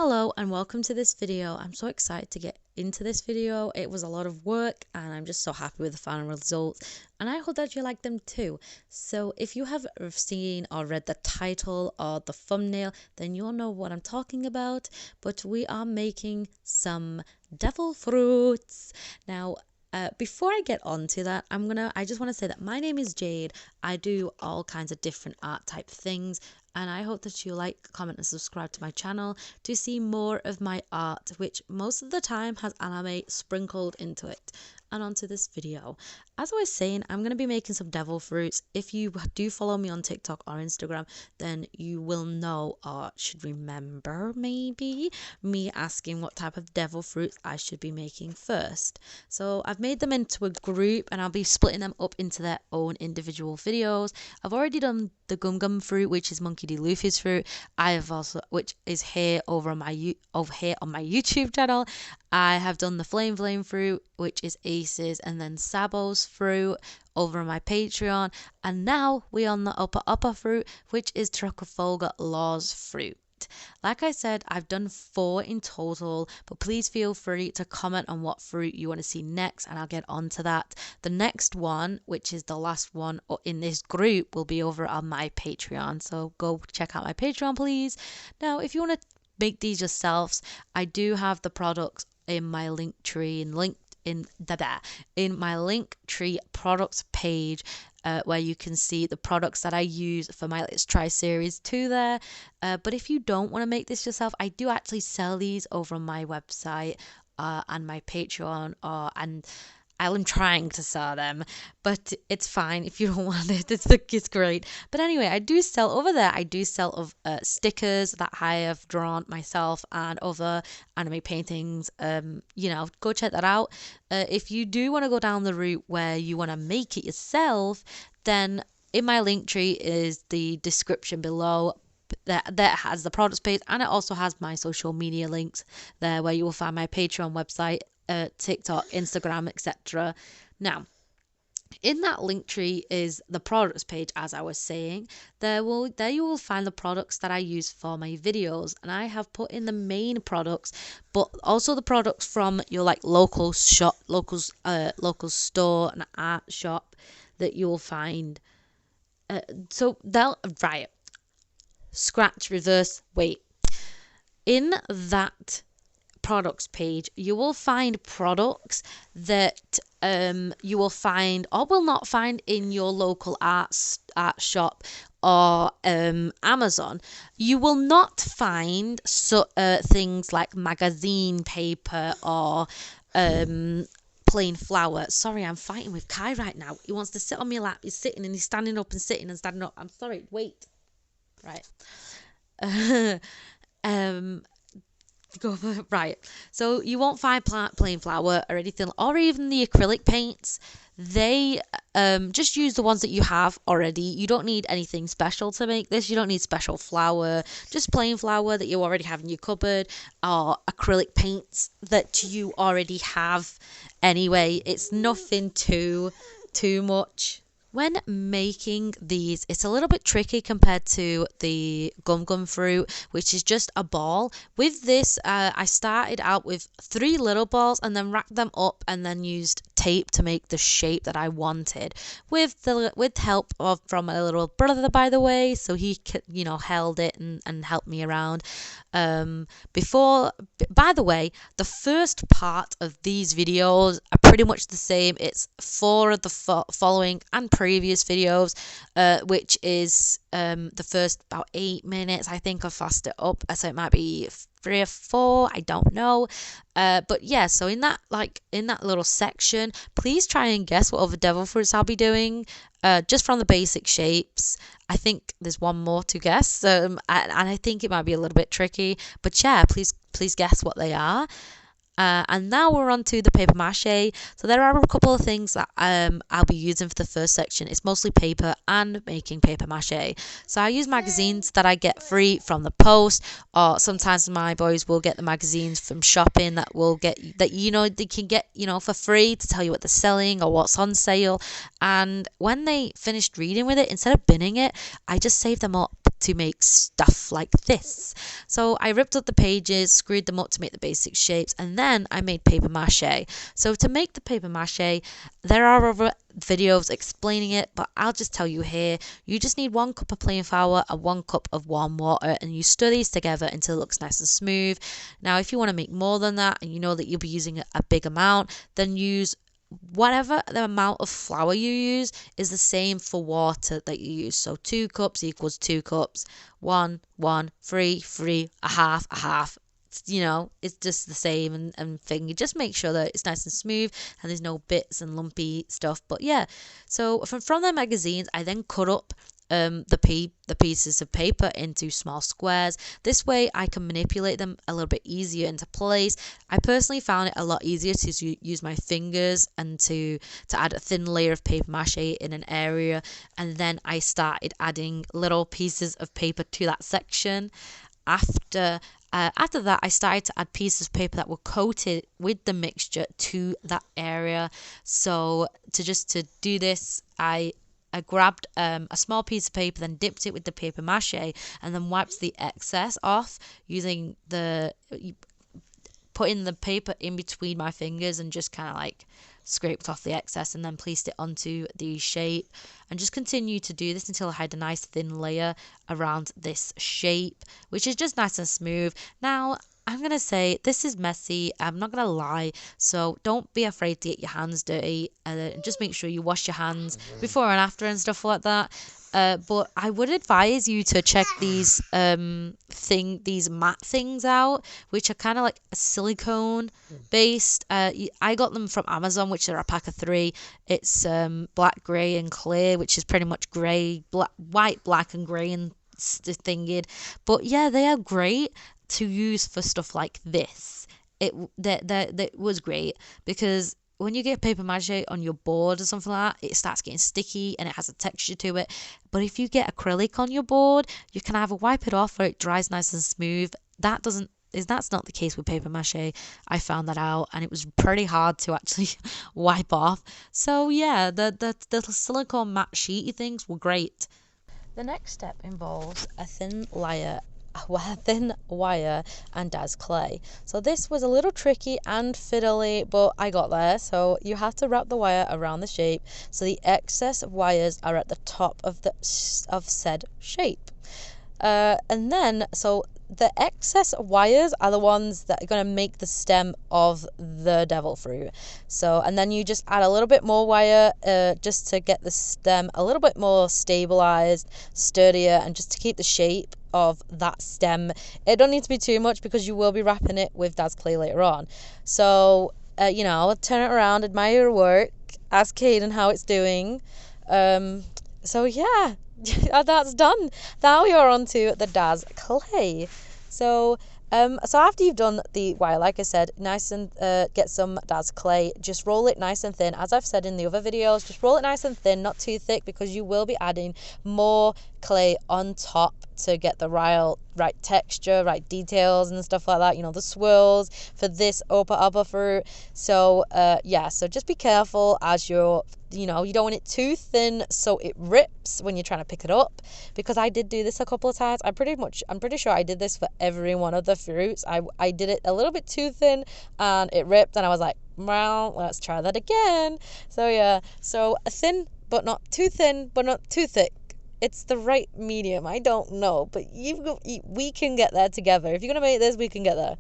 Hello and welcome to this video. I'm so excited to get into this video. It was a lot of work and I'm just so happy with the final results, and I hope that you like them too. So if you have seen or read the title or the thumbnail, then you'll know what I'm talking about. But we are making some devil fruits. Now before I get on to that, I just want to say that my name is Jade. I do all kinds of different art type things, and I hope that you like, comment and subscribe to my channel to see more of my art, which most of the time has anime sprinkled into it. And onto this video. As I was saying, I'm going to be making some devil fruits. If you do follow me on TikTok or Instagram, then you will know or should remember maybe me asking what type of devil fruits I should be making first. So I've made them into a group and I'll be splitting them up into their own individual videos. I've already done the gum gum fruit, which is Monkey D. Luffy's fruit. I have also, which is here over my YouTube channel. I have done the flame fruit, which is Ace's, and then Sabo's fruit over on my Patreon. And now we're on the Ope Ope fruit, which is Trafalgar D's fruit. Like I said, I've done 4 in total, but please feel free to comment on what fruit you want to see next and I'll get on to that. The next one, which is the last one in this group, will be over on my Patreon. So go check out my Patreon, please. Now, if you want to make these yourselves, I do have the products in my link tree and in my link tree products page, where you can see the products that I use for my Let's Try series 2 there. But if you don't want to make this yourself, I do actually sell these over on my website and my Patreon, and I'm trying to sell them, but it's fine if you don't want it. It's great. But anyway, I do sell over there. I do sell of stickers that I have drawn myself and other anime paintings. Go check that out. If you do want to go down the route where you want to make it yourself, then in my link tree is the description below. That has the products page, and it also has my social media links there, where you will find my Patreon website, TikTok, Instagram, etc. Now, in that link tree is the products page, as I was saying. There you will find the products that I use for my videos, and I have put in the main products, but also the products from your local store, an art shop that you will find. In that products page, you will find products that you will find or will not find in your local art shop or Amazon. You will not find things like magazine paper or plain flour. Sorry, I'm fighting with Kai right now. He wants to sit on my lap. He's sitting and he's standing up and sitting and standing up. I'm sorry, wait. Right. Right. So you won't find plain flour or anything, or even the acrylic paints. They just use the ones that you have already. You don't need anything special to make this. You don't need special flour, just plain flour that you already have in your cupboard, or acrylic paints that you already have anyway. It's nothing too much. When making these, it's a little bit tricky compared to the gum fruit, which is just a ball. With this, I started out with 3 little balls and then wrapped them up and then used tape to make the shape that I wanted, with help from my little brother, by the way. So he held it and helped me around. By the way, the first part of these videos are pretty much the same. It's 4 of the following and previous videos, which is the first about 8 minutes. I think I fast it up, so it might be 3 or 4, I don't know. But yeah, so in that little section, please try and guess what other devil fruits I'll be doing, just from the basic shapes. I think there's one more to guess, and I think it might be a little bit tricky, but yeah, please guess what they are. And now we're on to the paper mache. So there are a couple of things that I'll be using for the first section. It's mostly paper and making paper mache. So I use magazines that I get free from the post, or sometimes my boys will get the magazines from shopping that they can get for free, to tell you what they're selling or what's on sale. And when they finished reading with it, instead of binning it, I just save them up to make stuff like this. So I ripped up the pages, screwed them up to make the basic shapes, and then I made paper mache. So to make the paper mache, there are other videos explaining it, but I'll just tell you here. You just need 1 cup of plain flour and 1 cup of warm water, and you stir these together until it looks nice and smooth. Now if you want to make more than that and you know that you'll be using a big amount, then use whatever the amount of flour you use is the same for water that you use. So 2 cups equals 2 cups. 1, 3, a half. You know, it's just the same and thing. You just make sure that it's nice and smooth and there's no bits and lumpy stuff. But yeah, so from the magazines, I then cut up the pieces of paper into small squares. This way I can manipulate them a little bit easier into place. I personally found it a lot easier to use my fingers and to add a thin layer of paper mache in an area, and then I started adding little pieces of paper to that section. After that, I started to add pieces of paper that were coated with the mixture to that area. So to do this, I grabbed a small piece of paper, then dipped it with the paper mache, and then wiped the excess off using putting the paper in between my fingers and just kind of like scraped off the excess, and then placed it onto the shape, and just continue to do this until I had a nice thin layer around this shape, which is just nice and smooth. Now I'm going to say this is messy, I'm not going to lie, so don't be afraid to get your hands dirty. Just make sure you wash your hands before and after and stuff like that. But I would advise you to check these matte things out, which are kind of like a silicone based. I got them from Amazon, which are a pack of 3. It's black, grey and clear, which is pretty much grey, white, black and grey and thingied. But yeah, they are great to use for stuff like this. That was great, because when you get paper mache on your board or something like that, it starts getting sticky and it has a texture to it. But if you get acrylic on your board, you can either wipe it off or it dries nice and smooth. That's not the case with paper mache. I found that out, and it was pretty hard to actually wipe off. So yeah, the silicone matte sheety things were great. The next step involves a thin wire and Dad's clay. So this was a little tricky and fiddly, but I got there. So you have to wrap the wire around the shape so the excess wires are at the top of said shape. And then so the excess wires are the ones that are going to make the stem of the devil fruit. So, and then you just add a little bit more wire just to get the stem a little bit more stabilized, sturdier, and just to keep the shape of that stem. It don't need to be too much because you will be wrapping it with Dad's clay later on. So, you know, turn it around, admire your work, ask Caden how it's doing. So yeah. That's done. Now you're on to the Dad's clay. So after you've done the wire, like I said, nice and get some Dad's clay. Just roll it nice and thin. As I've said in the other videos, just roll it nice and thin, not too thick, because you will be adding more clay on top to get the right texture, right details and stuff like that. You know, the swirls for this Ope Ope fruit. So yeah, so just be careful as you're, you know, you don't want it too thin so it rips when you're trying to pick it up, because I did do this a couple of times. I'm pretty sure I did this for every one of the fruits. I did it a little bit too thin and it ripped, and I was like, well, let's try that again. So yeah, so thin but not too thin, but not too thick. It's the right medium. I don't know, but we can get there together. If you're gonna make this, we can get there.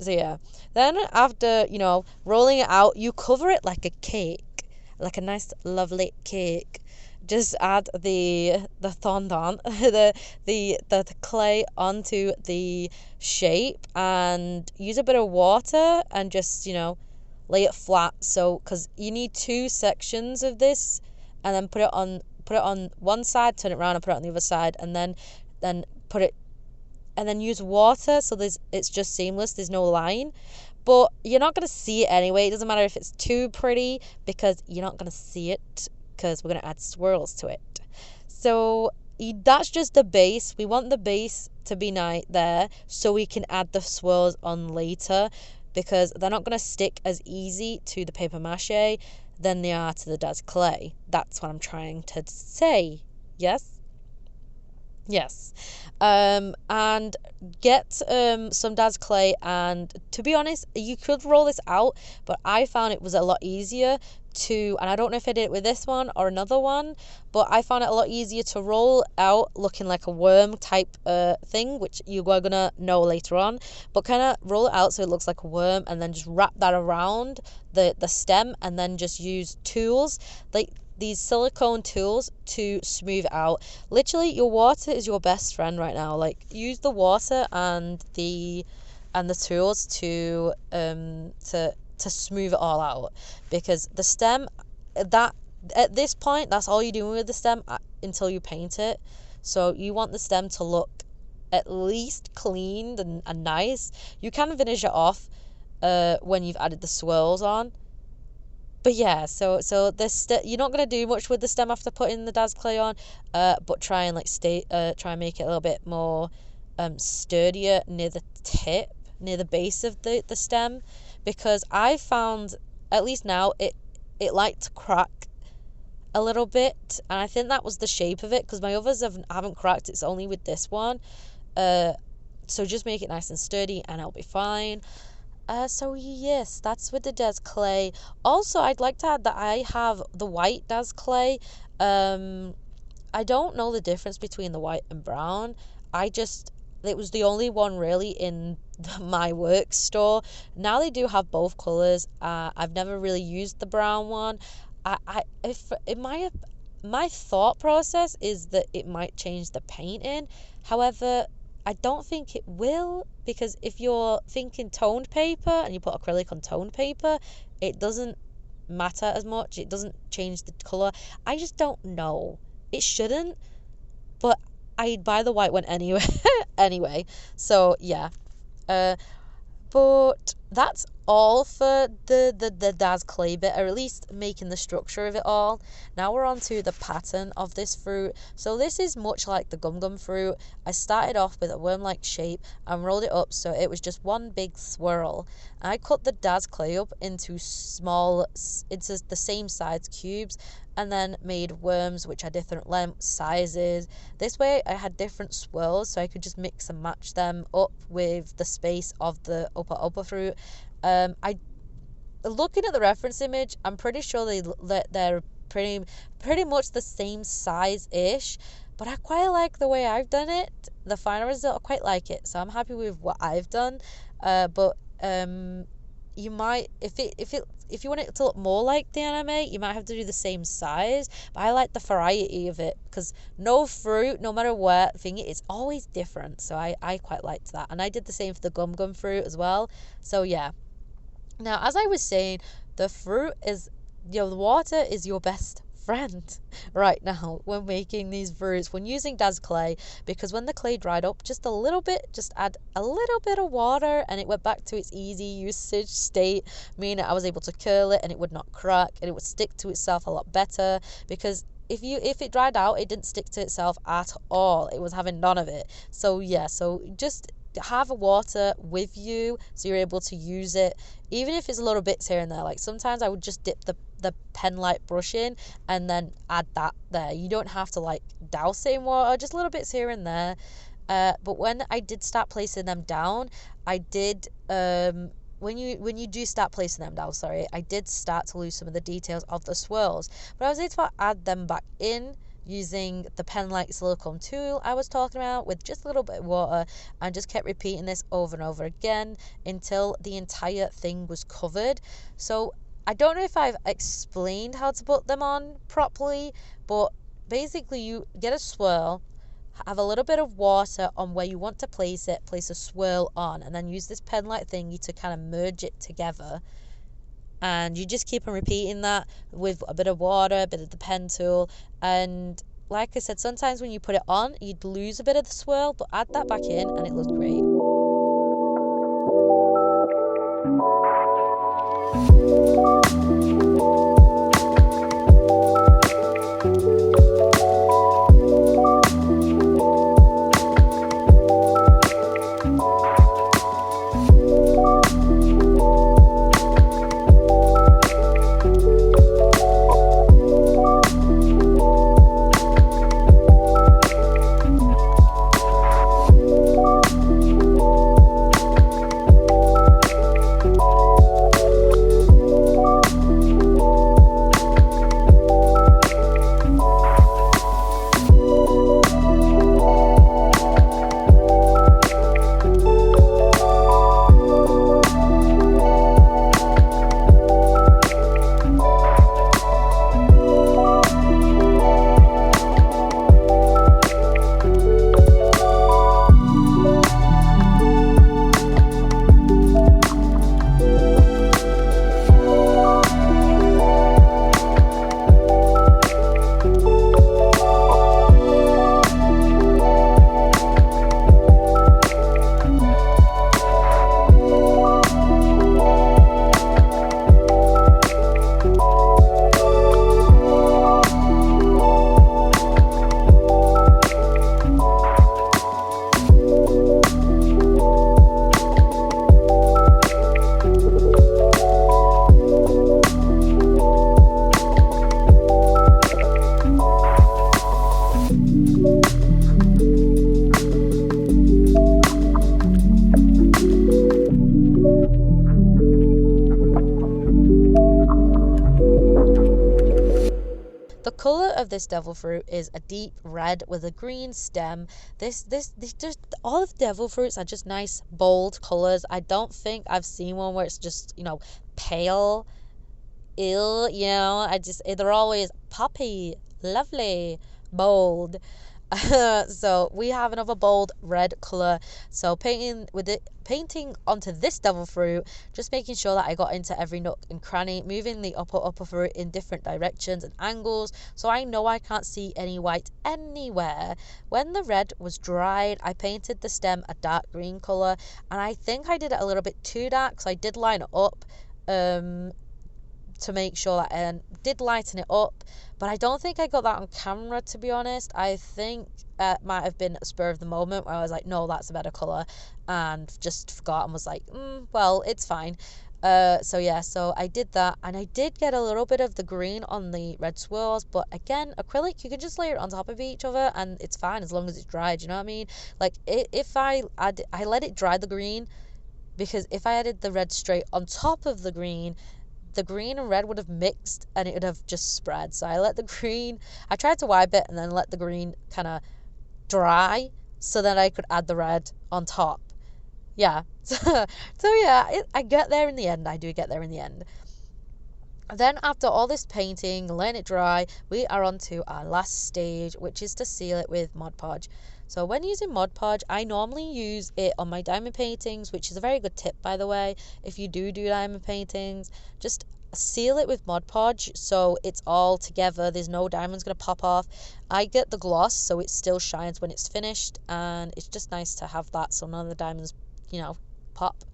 So yeah, then after, you know, rolling it out, you cover it like a cake, like a nice lovely cake. Just add the fondant, the clay onto the shape, and use a bit of water and just, you know, lay it flat. So because you need 2 sections of this, and then put it on one side, turn it around and put it on the other side, and then put it, and then use water so it's just seamless, there's no line. But you're not going to see it anyway. It doesn't matter if it's too pretty, because you're not going to see it, because we're going to add swirls to it. So that's just the base. We want the base to be nice there so we can add the swirls on later, because they're not going to stick as easy to the paper mache than they are to the Dad's clay. That's what I'm trying to say. Yes? Yes. And get some dad's clay, and to be honest, you could roll this out, but I found it was a lot easier to, and I don't know if I did it with this one or another one, but I found it a lot easier to roll out looking like a worm type thing, which you are gonna know later on, but kind of roll it out so it looks like a worm, and then just wrap that around the stem, and then just use tools like these silicone tools to smooth out. Literally, your water is your best friend right now. Like, use the water and the tools to smooth it all out, because the stem, that at this point, that's all you're doing with the stem until you paint it. So you want the stem to look at least cleaned and nice. You can finish it off when you've added the swirls on. But yeah, so this you're not gonna do much with the stem after putting the dad's clay on, but try and try and make it a little bit more sturdier near the tip, near the base of the stem, because I found, at least now, it liked to crack a little bit, and I think that was the shape of it, because my others haven't cracked. It's only with this one. So just make it nice and sturdy, and it'll be fine. So yes, that's with the Des clay. Also, I'd like to add that I have the white Des clay. I don't know the difference between the white and brown. It was the only one really in my work store. Now they do have both colors. I've never really used the brown one. My thought process is that it might change the painting. However, I don't think it will, because if you're thinking toned paper and you put acrylic on toned paper, it doesn't matter as much. It doesn't change the colour. I just don't know. It shouldn't, but I'd buy the white one anyway. Anyway, so yeah. But that's all for the Daz clay bit, or at least making the structure of it all. Now we're on to the pattern of this fruit. So this is much like the gum fruit. I started off with a worm-like shape and rolled it up so it was just one big swirl. I cut the Daz clay up into the same size cubes, and then made worms which are different lengths, sizes. This way I had different swirls, so I could just mix and match them up with the space of the Ope Ope fruit. Looking at the reference image, I'm pretty sure they're pretty much the same size-ish, but I quite like the way I've done it. The final result, I quite like it, so I'm happy with what I've done. But you might, if you want it to look more like the anime, you might have to do the same size. But I like the variety of it, because no fruit, no matter what thing, it's always different. So I quite liked that, and I did the same for the gum fruit as well. So yeah. Now, as I was saying, the fruit is, the water is your best friend right now when making these fruits, when using Daz clay, because when the clay dried up just a little bit, just add a little bit of water and it went back to its easy usage state, meaning I was able to curl it and it would not crack and it would stick to itself a lot better, because if it dried out, it didn't stick to itself at all. It was having none of it. So yeah, so just have water with you so you're able to use it, even if it's a little bits here and there. Like sometimes I would just dip the pen light brush in and then add that there. You don't have to like douse it in water, just little bits here and there. But when I did start placing them down, I did when you do start placing them down, I did start to lose some of the details of the swirls, but I was able to add them back in using the pen-like silicone tool I was talking about with just a little bit of water, and just kept repeating this over and over again until the entire thing was covered. So I don't know if I've explained how to put them on properly, but basically you get a swirl, have a little bit of water on where you want to place it, place a swirl on, and then use this pen-like thingy to kind of merge it together. And you just keep on repeating that with a bit of water, a bit of the pen tool. And like I said, sometimes when you put it on, you'd lose a bit of the swirl, but add that back in and it looks great. colour of this devil fruit is a deep red with a green stem. This just, all of the devil fruits are just nice, bold colours. I don't think I've seen one where it's just, you know, pale, ill, you know. They're always poppy, lovely, bold. So we have another bold red colour. So painting onto this devil fruit, just making sure that I got into every nook and cranny, moving the upper fruit in different directions and angles, so I know I can't see any white anywhere. When the red was dried, I painted the stem a dark green colour, and I think I did it a little bit too dark, so I did line it up to make sure that I did lighten it up, but I don't think I got that on camera, to be honest. I think it might have been a spur of the moment where I was like, no, that's a better colour, and just forgot and was like, well, it's fine. So I did that, and I did get a little bit of the green on the red swirls, but again, acrylic, you can just layer it on top of each other and it's fine as long as it's dried, you know what I mean? Like, if I let it dry, the green, because if I added the red straight on top of the green and red would have mixed and it would have just spread. So I tried to wipe it and then let the green kind of dry so that I could add the red on top. Yeah. So yeah, I get there in the end. I do get there in the end. Then after all this painting, letting it dry, we are on to our last stage, which is to seal it with Mod Podge. So when using Mod Podge, I normally use it on my diamond paintings, which is a very good tip, by the way. If you do diamond paintings, just seal it with Mod Podge so it's all together. There's no diamonds going to pop off. I get the gloss so it still shines when it's finished, and it's just nice to have that so none of the diamonds, you know, pop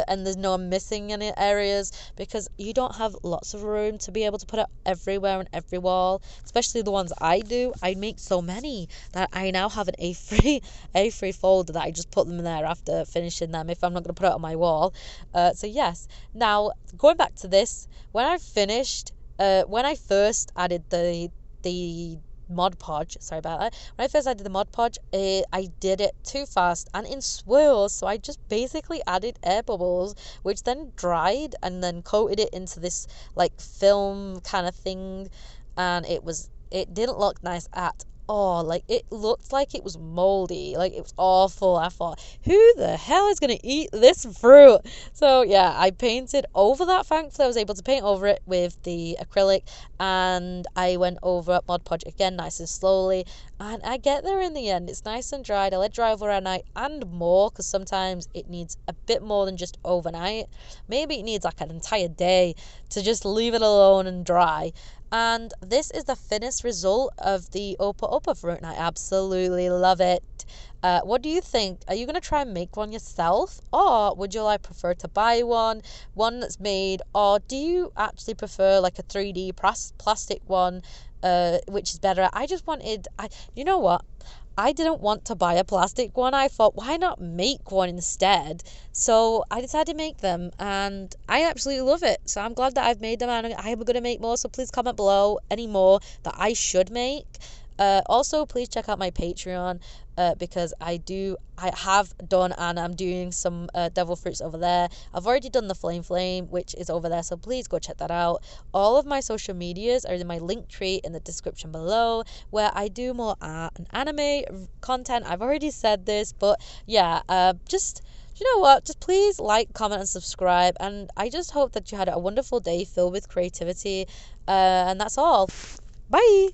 and there's no missing any areas, because you don't have lots of room to be able to put it everywhere on every wall, especially the ones I do. I make so many that I now have an A3 folder that I just put them in there after finishing them if I'm not going to put it on my wall. So yes, now going back to this, when I finished, when I first added the Mod Podge, sorry about that. When I first added the Mod Podge, I did it too fast and in swirls, so I just basically added air bubbles, which then dried and then coated it into this like film kind of thing, and it didn't look nice at all. Like, it looked like it was moldy, like it was awful. I thought, who the hell is gonna eat this fruit? So yeah, I painted over that. Thankfully I was able to paint over it with the acrylic, and I went over Mod Podge again nice and slowly, and I get there in the end. It's nice and dried. I let it dry overnight and more, because sometimes it needs a bit more than just overnight. Maybe it needs like an entire day to just leave it alone and dry. And this is the finished result of the Ope Ope fruit, and I absolutely love it. What do you think? Are you going to try and make one yourself, or would you prefer to buy one that's made, or do you actually prefer like a 3D plastic one, which is better? You know what? I didn't want to buy a plastic one. I thought, why not make one instead? So I decided to make them, and I absolutely love it. So I'm glad that I've made them, and I'm going to make more. So please comment below any more that I should make. Also, please check out my Patreon, because I have done, and I'm doing some devil fruits over there. I've already done the flame, which is over there, so please go check that out. All of my social medias are in my link tree in the description below, where I do more art and anime content. I've already said this, but yeah, just, you know what, just please like, comment and subscribe, and I just hope that you had a wonderful day filled with creativity, and that's all. Bye.